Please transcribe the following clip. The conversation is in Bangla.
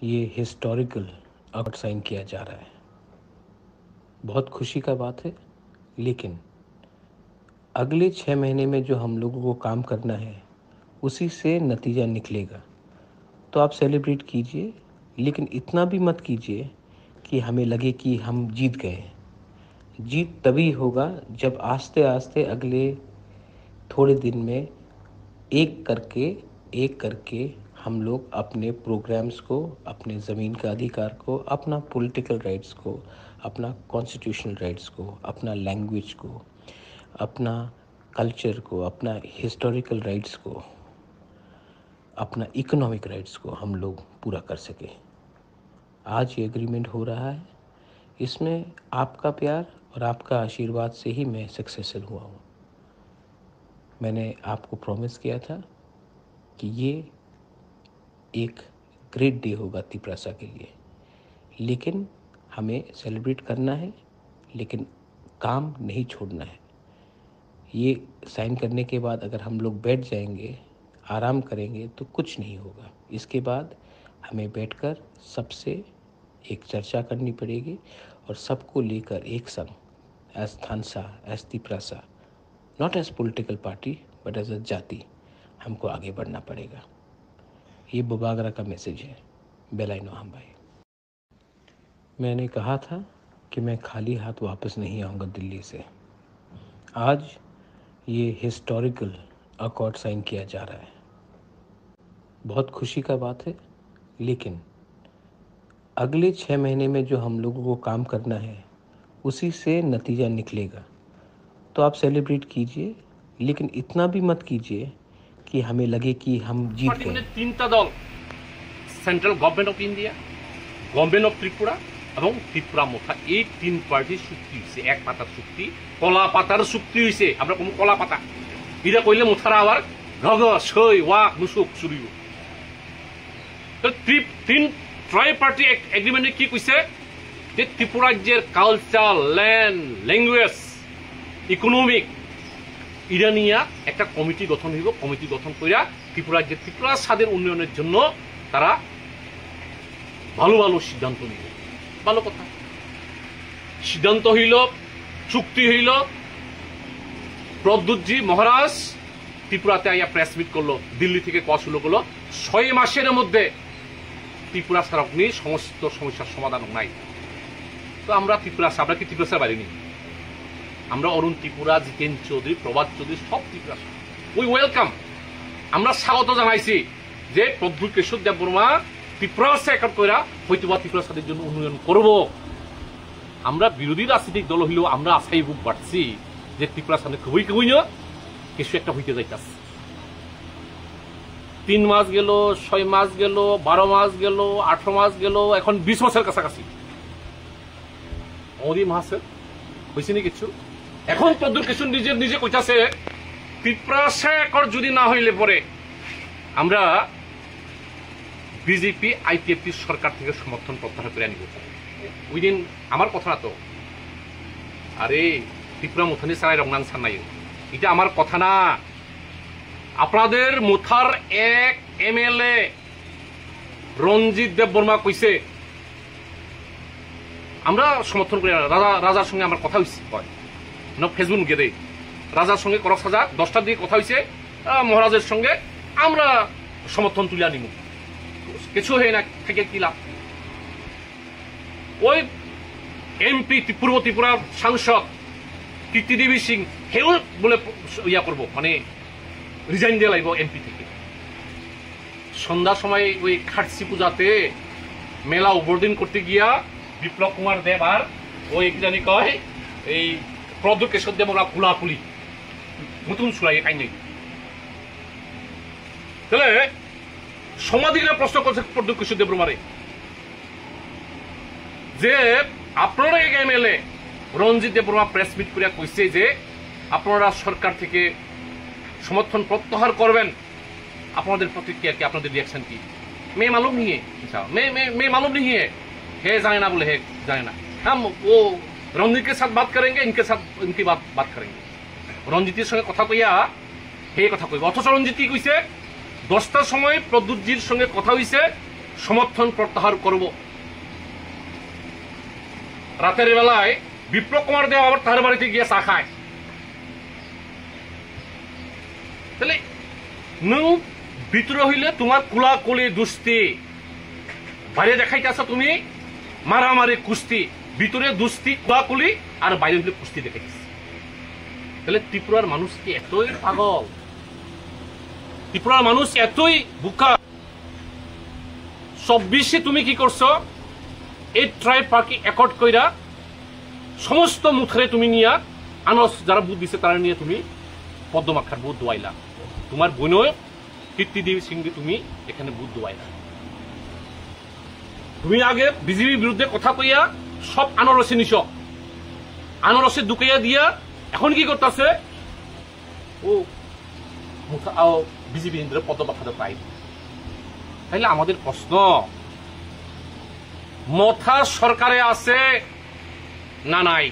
ये हिस्टोरिकल अवार्ड साइन किया जा रहा है। बहुत खुशी का बात है, लेकिन अगले 6 महीने में जो हम लोगों को काम करना है उसी से नतीजा निकलेगा। तो आप सेलिब्रेट कीजिए, लेकिन इतना भी मत कीजिए कि हमें लगे कि हम जीत गए। जीत तभी होगा जब आस्ते आस्ते अगले थोड़े दिन में एक करके हम लोग अपने प्रोग्राम्स को, अपने ज़मीन का अधिकार को, अपना पॉलिटिकल राइट्स को, अपना कॉन्स्टिट्यूशनल राइट्स को, अपना लैंग्वेज को, अपना कल्चर को, अपना हिस्टोरिकल राइट्स को, अपना इकोनॉमिक राइट्स को हम लोग पूरा कर सकें। आज ये एग्रीमेंट हो रहा है, इसमें आपका प्यार और आपका आशीर्वाद से ही मैं सक्सेसफुल हुआ हूँ। मैंने आपको प्रॉमिस किया था कि ये एक ग्रेट डे होगा तिप्रासा के लिए, लेकिन हमें सेलिब्रेट करना है, लेकिन काम नहीं छोड़ना है। ये साइन करने के बाद अगर हम लोग बैठ जाएंगे, आराम करेंगे तो कुछ नहीं होगा। इसके बाद हमें बैठकर सबसे एक चर्चा करनी पड़ेगी और सबको लेकर एक संग as Thansa, as Tiprasa, not as political party but as a जाति हमको आगे बढ़ना पड़ेगा। ये बुबागरा का मैसेज है। बेलाइनो हम भाई, मैंने कहा था कि मैं खाली हाथ वापस नहीं आऊँगा दिल्ली से। आज ये हिस्टोरिकल अकॉर्ड साइन किया जा रहा है। बहुत खुशी का बात है, लेकिन अगले 6 महीने में जो हम लोगों को काम करना है उसी से नतीजा निकलेगा। तो आप सेलिब्रेट कीजिए, लेकिन इतना भी मत कीजिए कि हमें लगे कि हम जीत गए। 3টা দল, central government of India, government of Tripura এবং ত্রিপুরা মোথা, এই 3 পার্টির চুক্তি হয়েছে। এক পাতার চুক্তি, কলা পাতার চুক্তি হয়েছে। আমরা কোনো কলা পাতা এটা কইলে মোথারা আবার ঘগ সই ওয়াক মুসুক চুরিব। তো 3 ট্রাই পার্টি এগ্রিমেন্টে কি কইছে যে ত্রিপুরা রাজ্যের কালচার, ল্যান্ড, ল্যাঙ্গুয়েজ, ইকোনমিক ইরানিয়া একটা কমিটি গঠন হইব। কমিটি গঠন কইরা ত্রিপুরা রাজ্যের ত্রিপুরা স্বাদের উন্নয়নের জন্য তারা ভালো ভালো সিদ্ধান্ত নিবে। ভালো কথা, সিদ্ধান্ত হইল, চুক্তি হইল। প্রদ্যুৎজি মহারাজ ত্রিপুরাতে আইয়া প্রেস মিট করলো, দিল্লি থেকে কওয়া শুরু করলো 6 মাসের মধ্যে ত্রিপুরা সারা নিয়ে সমস্ত সমস্যার সমাধান নাই। তো আমরা কি ত্রিপুরা বাইরে নেই? আমরা অরুণ ত্রিপুরা, জিতেন চৌধুরী, প্রভাত চৌধুরী সব ত্রিপুরা উই ওয়েলকাম। আমরা স্বাগত জানাইছি যে প্রদ্যুৎ কেশব দেববর্মা ত্রিপুরা একট কইরা হয়তো বা ত্রিপুরা সাদের জন্য উন্নয়ন করব। আমরা বিরোধী রাজনৈতিক দল হইলেও আমরা আশাই বুক বাড়ছি যে ত্রিপুরা সামনে খুবই কিছু একটা হইতে যাইতাছে। 3 মাস গেল, 6 মাস গেল, 12 মাস গেল, 18 মাস গেল, এখন 20 মাসের কাছাকাছি। মোদী মহাশয় হয়েছে নি কিছু? এখন প্রদ্যুৎ কেশব নিজে কইতাছে ত্রিপুরা একর যদি না হইলে পরে আমরা বিজেপি আইপিএফটি সরকার থেকে সমর্থন প্রত্যাহার করে আনিব। ওই দিন আমার কথা না তো, আরে ত্রিপুরা মুথানি সারাই রংনাং সান্নাই, এটা আমার কথা না। আপনাদের মুথার এক এমএলএ রঞ্জিত দেববর্মা কইছে আমরা সমর্থন করি। রাজার সঙ্গে আমার কথা হয়েছে, ফেসবুক গিয়ে দেয় রাজার সঙ্গে করক সাজা 10টার দিকে কথা হয়েছে, মহারাজের সঙ্গে আমরা সমর্থন তুলে আনিব। কিছু হয় না থেকে কি লাভ? ওই এমপি পূর্ব ত্রিপুরার সাংসদ কীর্তিদেবী সিং হেউ বলে ইয়া করবো, মানে রিজাইন দিয়ে লাগবো এমপি থেকে। সন্ধ্যার সময় ওই খাটসি পূজাতে মেলা উদ্বোধন করতে গিয়া বিপ্লব কুমার দেব আর ওই জানি কয় এই প্রদ্যুৎ কেশব দেব ওরা ফুলাফুলি নতুন সুলাই কাই নেই। তাহলে সমাধিরা প্রশ্ন করছে প্রদ্যুৎ কেশব দেববর্মারে যে আপনারা এক এমএলএ রঞ্জিত দেববর্মা প্রেস মিট করে কইছে যে আপনারা সরকার থেকে সমর্থন প্রত্যাহার করবেন। আপনাদের প্রতিক্রিয়া কি, আপনাদের রিয়াকশন কি? मैं मालूम नहीं है, मैं मालूम नहीं है जाने ना बोले है जाने ना। हम वो रंजीत के साथ बात करेंगे, इनके साथ इनकी बात करेंगे। रंजीतेर संगे कथा कइया हे कथा कइब, अथच रंजीत की कइছে 10টার সময় প্রদ্যুৎজির সঙ্গে কথা হইছে সমর্থন প্রত্যাহার করব। রাতের বেলায় বিপ্লব কুমার দেব আবার তার বাড়িতে গিয়ে চা খায়। তাহলে নৌ ভিতরে হইলে তোমার কুলাকুলি দুস্তি, বাইরে দেখাইতেছ তুমি মারামারি কুস্তি, ভিতরে দুস্তি কুলাকুলি, আর বাইরে হইলে কুস্তি দেখাইতেছে। তাহলে ত্রিপুরার মানুষ কি এতই পাগল? ত্রিপুরার মানুষ এতই বোকা? 24-এ তুমি কি করছো? এই ট্রাইব পার্টি একট কইরা সমস্ত মুখরে তুমি নিয়া আনস যারা বুধ দিছে তারা নিয়ে তুমি পদ্মমাক্ষার বুধ দোয়াইলা। তোমার বোনও কীর্তিদেবী সিংকে তুমি এখানে বুধ দোয়াইলা। তুমি আগে বিজেপির বিরুদ্ধে কথা কইয়া সব আনারসে নিছ, আনারসে দুকাইয়া দিয়া এখন কি করতেছে? ও বিজেপি পদ্মমাক্ষা পাই। তাইলে আমাদের প্রশ্ন, মথা সরকারে আছে না নাই?